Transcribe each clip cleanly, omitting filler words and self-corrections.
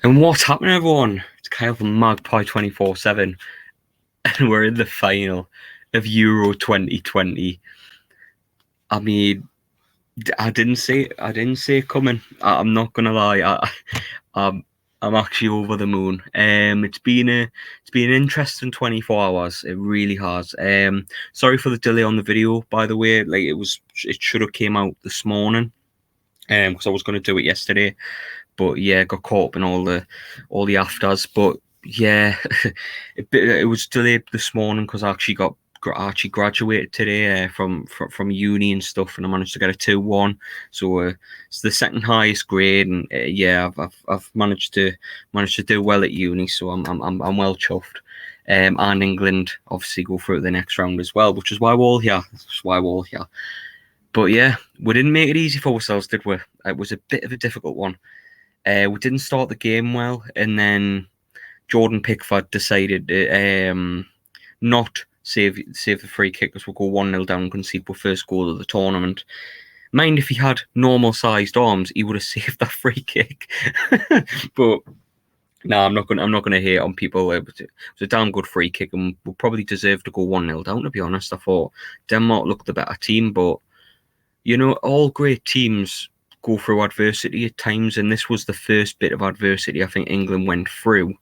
And what's happening, everyone? It's Kyle from Magpie 24/7, and we're in the final of Euro 2020. I mean, I didn't see it coming. I'm not gonna lie. I'm, I'm actually over the moon. It's been an interesting 24 hours. It really has. Sorry for the delay on the video, by the way. It should have came out this morning. Because I was gonna do it yesterday, but yeah, got caught up in all the afters. But yeah, it was delayed this morning because I actually actually graduated today from uni and stuff, and I managed to get a 2-1. So it's the second highest grade, and yeah, I've managed to do well at uni, so I'm well chuffed. And England obviously go through the next round as well, which is why we're all here. That's why we're all here. But yeah, we didn't make it easy for ourselves, did we? It was a bit of a difficult one. We didn't start the game well, and then Jordan Pickford decided to not save the free kick as we'll go 1-0 down and concede our first goal of the tournament. Mind if he had normal sized arms, he would have saved that free kick. But no, I'm not gonna hate on people. It was a damn good free kick, and we probably deserved to go 1-0 down. To be honest, I thought Denmark looked the better team, but all great teams go through adversity at times, and this was the first bit of adversity I think England went through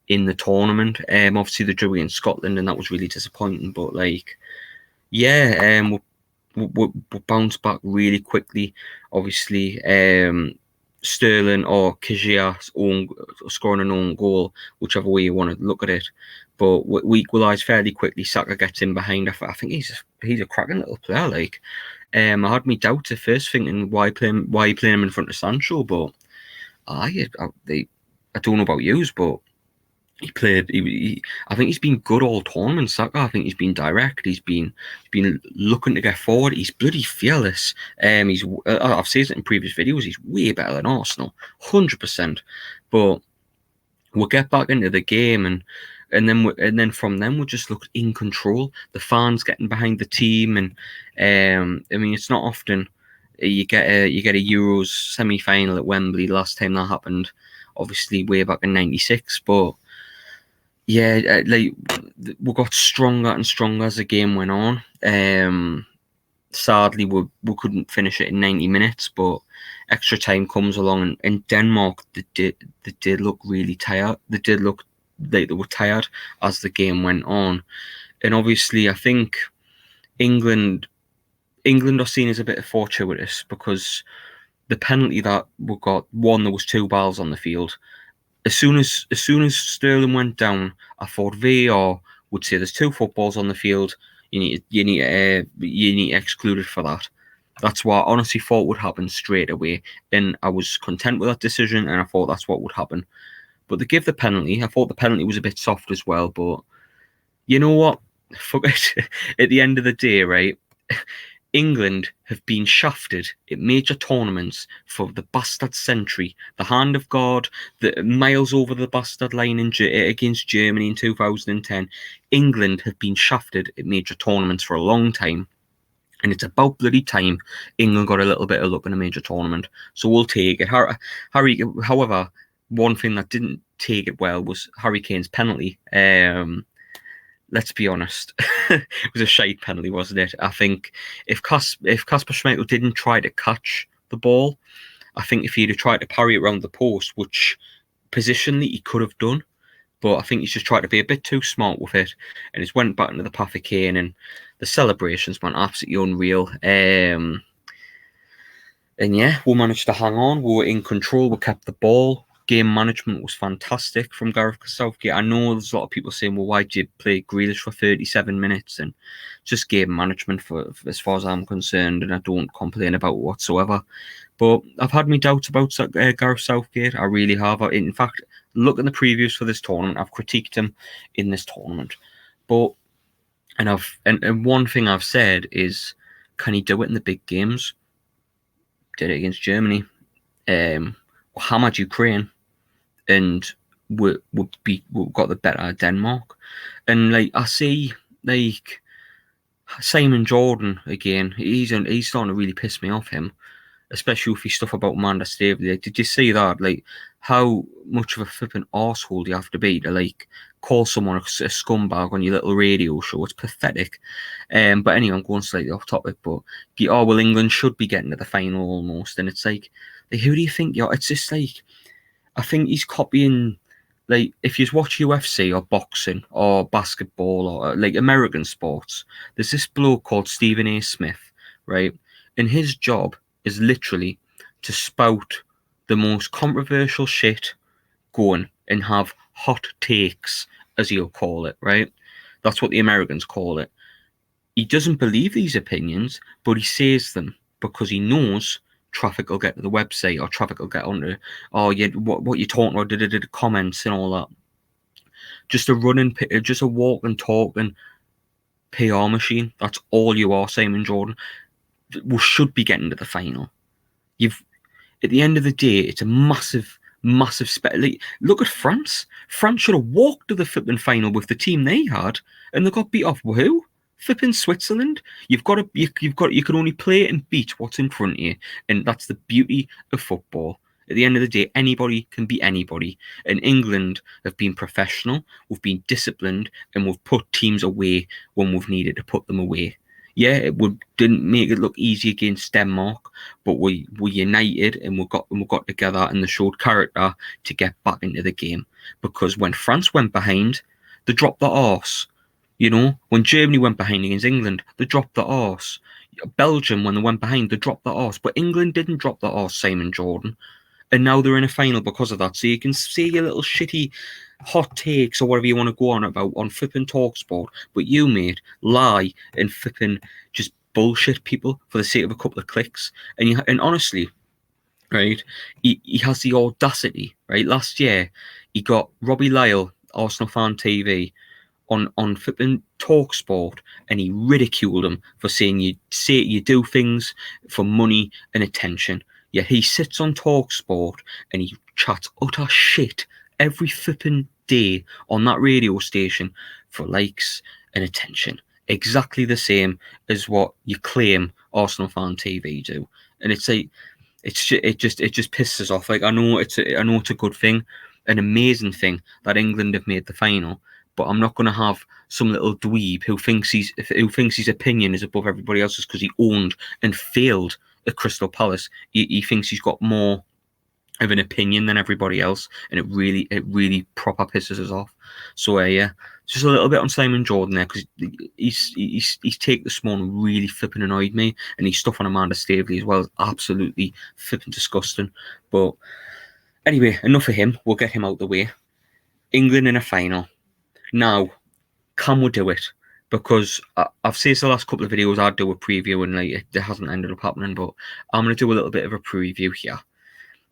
in the tournament. Obviously they drew against Scotland, and that was really disappointing. But yeah, we bounced back really quickly. Obviously, Sterling or Casillas scoring an own goal, whichever way you want to look at it. But we equalised fairly quickly. Saka gets in behind. I think he's a cracking little player. I had me doubts at first, thinking why you playing him in front of Sancho, but I don't know about yous, but he played. I think he's been good all tournament. Saka. I think he's been direct. He's been looking to get forward. He's bloody fearless. I've said it in previous videos. He's way better than Arsenal, 100%. But we'll get back into the game, and then from them we just looked in control. The fans getting behind the team, and I mean it's not often you get a Euros semi final at Wembley. Last time that happened, obviously way back in '96, but yeah, we got stronger and stronger as the game went on. Sadly, we couldn't finish it in 90 minutes, but extra time comes along, and Denmark they did look really tired. They did look like they were tired as the game went on, and obviously, I think England England are seen as a bit fortuitous because the penalty that we got, one, there was two balls on the field. As soon as Sterling went down, I thought VAR would say there's two footballs on the field. You need to exclude it for that. That's what I honestly thought would happen straight away, and I was content with that decision, and I thought that's what would happen. But they give the penalty. I thought the penalty was a bit soft as well, but you know what? Fuck it. At the end of the day, right? England have been shafted at major tournaments for the bastard century, the hand of God, the miles over the bastard line against Germany in 2010. England have been shafted at major tournaments for a long time, and it's about bloody time England got a little bit of luck in a major tournament. So we'll take it. However, one thing that didn't take it well was Harry Kane's penalty. Let's be honest, it was a shite penalty, wasn't it? I think if Kasper Schmeichel didn't try to catch the ball, I think if he'd have tried to parry it around the post, which positionally he could have done, but I think he's just tried to be a bit too smart with it, and he's went back into the path of Kane, and the celebrations, man, absolutely unreal. And yeah, we managed to hang on. We were in control. We kept the ball. Game management was fantastic from Gareth Southgate. I know there's a lot of people saying, well, why did you play Grealish for 37 minutes? And just game management for as far as I'm concerned, and I don't complain about it whatsoever. But I've had my doubts about Gareth Southgate. I really have. In fact, look at the previews for this tournament. I've critiqued him in this tournament. But and one thing I've said is, can he do it in the big games? Did it against Germany. Hammered Ukraine, and we got the better of Denmark. And I see Simon Jordan again. He's starting to really piss me off him. especially with his stuff about Amanda Staveley. Like, did you see that? Like, how much of a flipping arsehole do you have to be to like call someone a scumbag on your little radio show? It's pathetic. But anyway, I'm going slightly off topic. But well, England should be getting to the final almost, and it's like who do you think? It's just like I think he's copying. Like, if you watch UFC or boxing or basketball or like American sports, there's this bloke called Stephen A. Smith, right? And his job is literally to spout the most controversial shit going and have hot takes, as he'll call it, right? That's what the Americans call it. He doesn't believe these opinions, but he says them because he knows traffic will get to the website or traffic will get onto, oh, yeah, what you're talking about, the comments and all that. Just a walking, talking PR machine. That's all you are, Simon Jordan. We should be getting to the final. At the end of the day, it's a massive like, look at France. France should have walked to the flipping final with the team they had, and they got beat off. Who? Flipping Switzerland. You can only play and beat what's in front of you, and that's the beauty of football. At the end of the day, anybody can beat anybody. And England have been professional, we've been disciplined, and we've put teams away when we've needed to put them away. Yeah, didn't make it look easy against Denmark, but we united and we got together and they showed character to get back into the game. Because when France went behind, they dropped the arse. You know, when Germany went behind against England, they dropped the arse. Belgium, when they went behind, they dropped the arse. But England didn't drop the arse, Simon Jordan. And now they're in a final because of that. So you can see your little shitty hot takes or whatever you want to go on about on flipping TalkSport, but you, mate, lie and flipping just bullshit people for the sake of a couple of clicks. And honestly, right, he has the audacity, right? Last year, he got Robbie Lyle, Arsenal Fan TV, on flipping TalkSport, and he ridiculed him for saying you do things for money and attention. Yeah, he sits on TalkSport and he chats utter shit every flipping day on that radio station for likes and attention. Exactly the same as what you claim Arsenal Fan TV do. And it's like it just pisses off. Like, I know it's a good thing, an amazing thing that England have made the final, but I'm not going to have some little dweeb who thinks his opinion is above everybody else's because he owned and failed at Crystal Palace. He thinks he's got more of an opinion than everybody else, and it really proper pisses us off. So yeah, just a little bit on Simon Jordan there, because his take this morning really flipping annoyed me, and his stuff on Amanda Staveley as well is absolutely flipping disgusting. But anyway, enough of him. We'll get him out the way. England in a final. Now, can we do it? Because I've said the last couple of videos I'd do a preview, and like it hasn't ended up happening, but I'm going to do a little bit of a preview here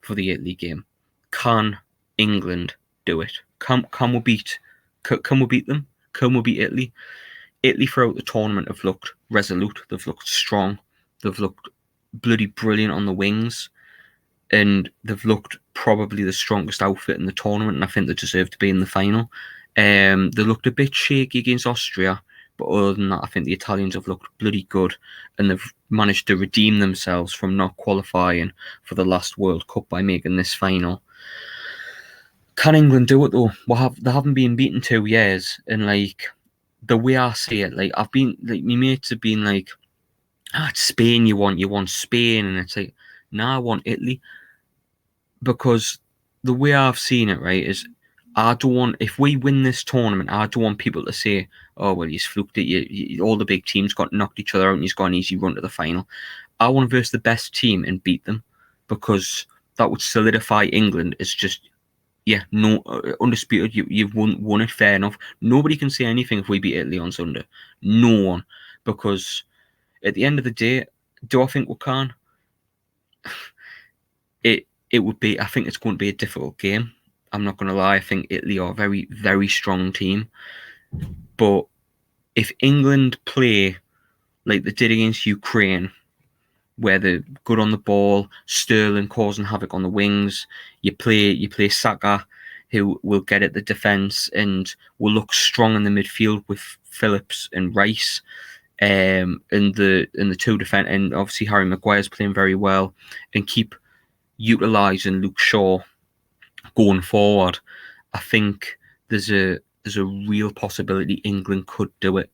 for the Italy game. Can England do it? Can we beat them? Can we beat Italy? Italy throughout the tournament have looked resolute. They've looked strong. They've looked bloody brilliant on the wings, and they've looked probably the strongest outfit in the tournament, and I think they deserve to be in the final. They looked a bit shaky against Austria, but other than that, I think the Italians have looked bloody good, and they've managed to redeem themselves from not qualifying for the last World Cup by making this final. Can England do it though? They haven't been beaten 2 years, and like the way I see it, like I've been like my mates have been like, it's Spain you want Spain, and it's like, nah, I want Italy, because the way I've seen it, right, is I don't want, if we win this tournament, I don't want people to say, oh, well, he's fluked it. All the big teams got knocked each other out and he's got an easy run to the final. I want to verse the best team and beat them, because that would solidify England as just, undisputed. You've won it, fair enough. Nobody can say anything if we beat Italy on Sunday. No one. Because at the end of the day, do I think we can? It would be, I think it's going to be a difficult game. I'm not going to lie. I think Italy are a very, very strong team. But if England play like they did against Ukraine, where they're good on the ball, Sterling causing havoc on the wings, you play Saka, who will get at the defence and will look strong in the midfield with Phillips and Rice. and the two defend, and obviously Harry Maguire's playing very well, and keep utilising Luke Shaw going forward, I think there's a real possibility England could do it.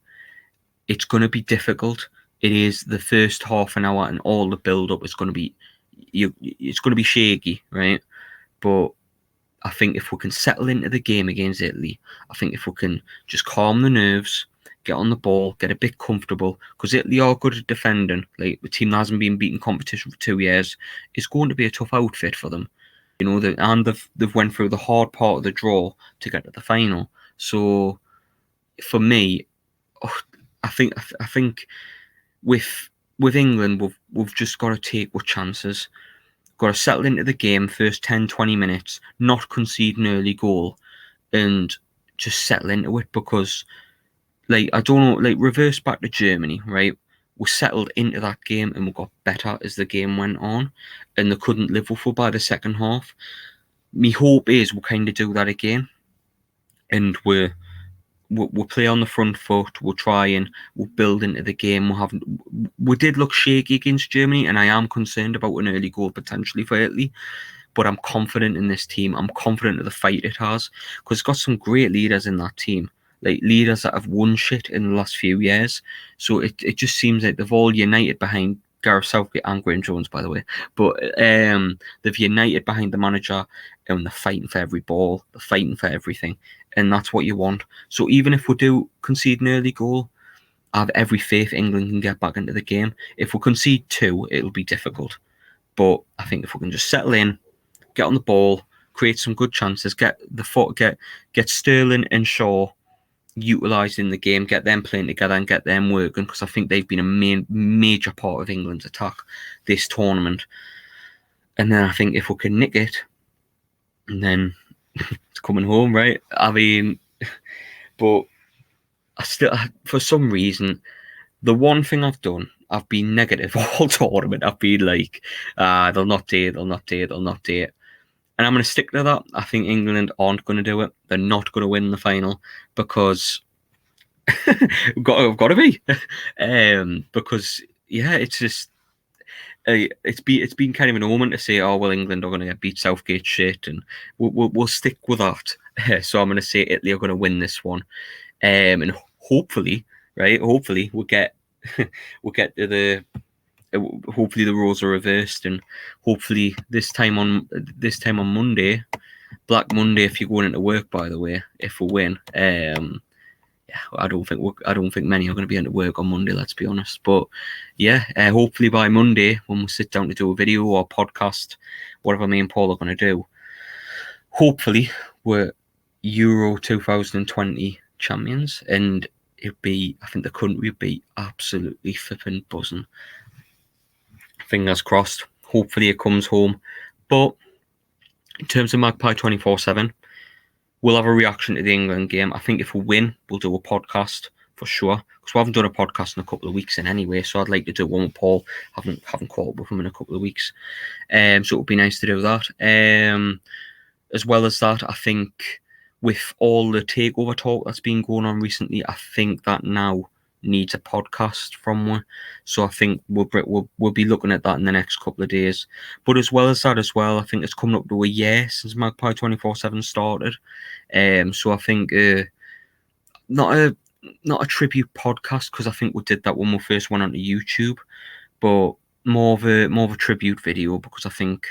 It's going to be difficult. It is the first half an hour and all the build up is going to be it's going to be shaky, right? But I think if we can settle into the game against Italy, I think if we can just calm the nerves, get on the ball, get a bit comfortable, because Italy are good at defending. Like the team that hasn't been beaten competition for 2 years, it's going to be a tough outfit for them. And they've went through the hard part of the draw to get to the final. So for me, I think with England, we've just got to take our chances. Got to settle into the game first 10, 20 minutes, not concede an early goal, and just settle into it. Because, like, I don't know, like, reverse back to Germany, right? We settled into that game and we got better as the game went on, and they couldn't live with it by the second half. My hope is we'll kind of do that again, and we'll play on the front foot. We'll build into the game. We did look shaky against Germany, and I am concerned about an early goal potentially for Italy. But I'm confident in this team. I'm confident of the fight it has, because it's got some great leaders in that team, like leaders that have won shit in the last few years. So it just seems like they've all united behind Gareth Southgate and Graham Jones, by the way. But they've united behind the manager, and they're fighting for every ball. They're fighting for everything. And that's what you want. So even if we do concede an early goal, I have every faith England can get back into the game. If we concede 2, it'll be difficult. But I think if we can just settle in, get on the ball, create some good chances, get Sterling and Shaw utilised in the game, get them playing together and get them working, because I think they've been a major part of England's attack this tournament. And then I think if we can nick it, and then it's coming home, right? I mean, but I still, for some reason, the one thing I've done, I've been negative all tournament. I've been like, they'll not do it, they'll not do it, they'll not do it. And I'm going to stick to that. I think England aren't going to do it. They're not going to win the final, because we've got to be. Because, yeah, it's just, it's been kind of an omen to say, oh well, England are going to get beat Southgate shit, and we'll stick with that. So I'm going to say Italy are going to win this one, and hopefully, right? Hopefully we'll get to the. Hopefully the roles are reversed, and hopefully this time on Monday, Black Monday, if you're going into work, by the way, if we win, yeah, I don't think many are going to be into work on Monday, let's be honest. But yeah, hopefully by Monday, when we sit down to do a video or podcast, whatever me and Paul are going to do, hopefully we're Euro 2020 champions, and I think the country would be absolutely flipping buzzing. Fingers crossed. Hopefully it comes home. But in terms of Magpie 24/7, we'll have a reaction to the England game. I think if we win, we'll do a podcast for sure, because we haven't done a podcast in a couple of weeks anyway. So I'd like to do one with Paul. Haven't caught up with him in a couple of weeks. So it would be nice to do that. As well as that, I think with all the takeover talk that's been going on recently, I think that now needs a podcast from one. So I think we'll be looking at that in the next couple of days. But as well as that I think it's coming up to a year since Magpie 24/7 started. So I think not a tribute podcast, because I think we did that when we first went onto YouTube, but more of a tribute video, because I think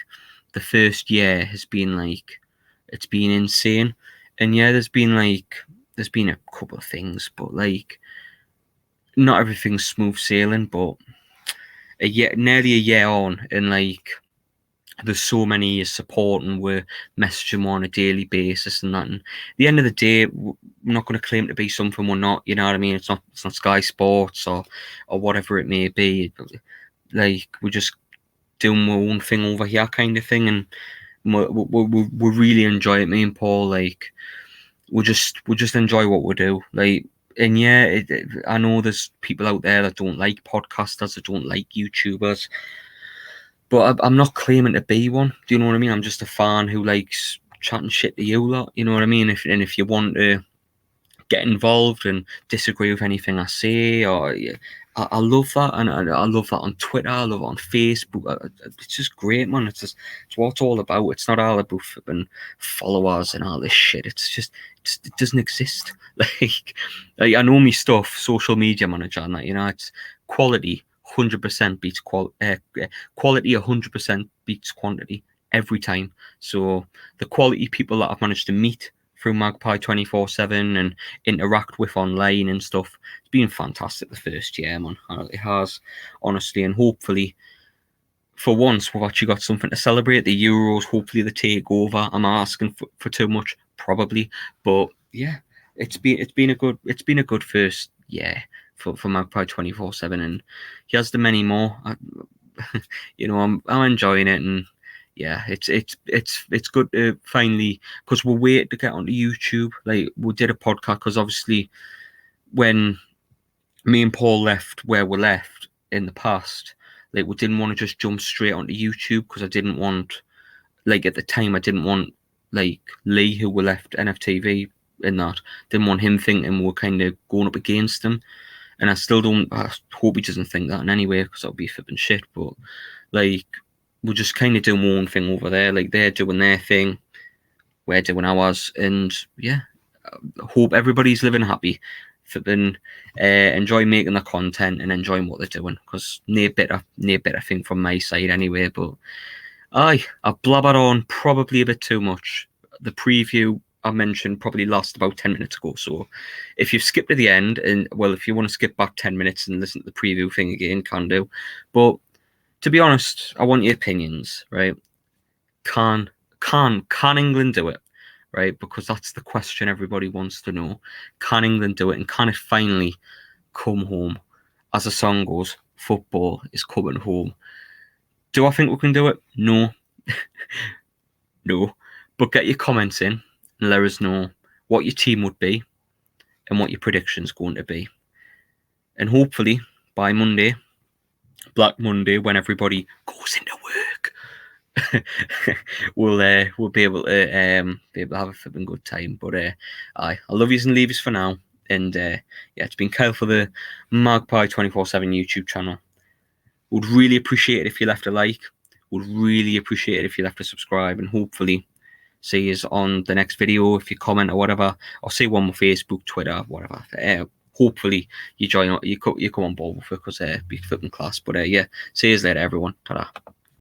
the first year has been like, it's been insane. And yeah, there's been a couple of things, but like, not everything's smooth sailing. But nearly a year on, and like, there's so many supporting, we're messaging on a daily basis and that. And at the end of the day, we're not going to claim to be something we're not. You know what I mean? It's not Sky Sports or whatever it may be. Like, we're just doing our own thing over here, kind of thing, and we really enjoy it. Me and Paul, like, we just enjoy what we do. Like, and yeah, I know there's people out there that don't like podcasters, that don't like YouTubers, but I'm not claiming to be one. Do you know what I mean? I'm just a fan who likes chatting shit to you lot. You know what I mean? If you want to get involved and disagree with anything I say, or I love that, and I love that on Twitter. I love it on Facebook. It's just great, man. It's what it's all about. It's not all about flipping followers and all this shit. It doesn't exist. Like I know me stuff, social media manager, and that, you know, it's quality 100% beats quality 100% beats quantity every time. So the quality people that I've managed to meet through Magpie 24/7 and interact with online and stuff, it's been fantastic the first year, man. It has, honestly, and hopefully for once we've actually got something to celebrate. The Euros, hopefully the takeover. I'm asking for too much, probably, but yeah, it's been a good first year for Magpie 24/7, and he has the many more. You know, I'm enjoying it, and yeah, it's good to finally, because we're waiting to get onto YouTube. Like, we did a podcast because obviously when me and Paul left where we left in the past, like, we didn't want to just jump straight onto YouTube because I didn't want, like, at the time I didn't want, like, Lee, who we left NFTV in that, didn't want him thinking we're kind of going up against him. And I still don't, I hope he doesn't think that in any way, because that'll be flipping shit. But like, we're just kind of doing our own thing over there. Like, they're doing their thing, we're doing ours, and yeah, I hope everybody's living happy, flipping, enjoy making the content and enjoying what they're doing. Because no better thing from my side anyway. But I blabbered on probably a bit too much. The preview I mentioned probably last about 10 minutes ago. So if you've skipped to the end, and well, if you want to skip back 10 minutes and listen to the preview thing again, can do. But to be honest, I want your opinions, right? Can England do it? Right? Because that's the question everybody wants to know. Can England do it? And can it finally come home? As the song goes, football is coming home. Do I think we can do it? No. No. But get your comments in and let us know what your team would be and what your prediction's going to be. And hopefully by Monday, Black Monday, when everybody goes into work, we'll be able to have a flipping good time. But I love yous and leave yous for now. And yeah, it's been Kyle for the Magpie 24/7 YouTube channel. Would really appreciate it if you left a like. Would really appreciate it if you left a subscribe, and hopefully see you on the next video if you comment or whatever, or see one on Facebook, Twitter, whatever. Hopefully you come on board with it, because it'd be flipping class. But yeah, see you later, everyone. Ta-da.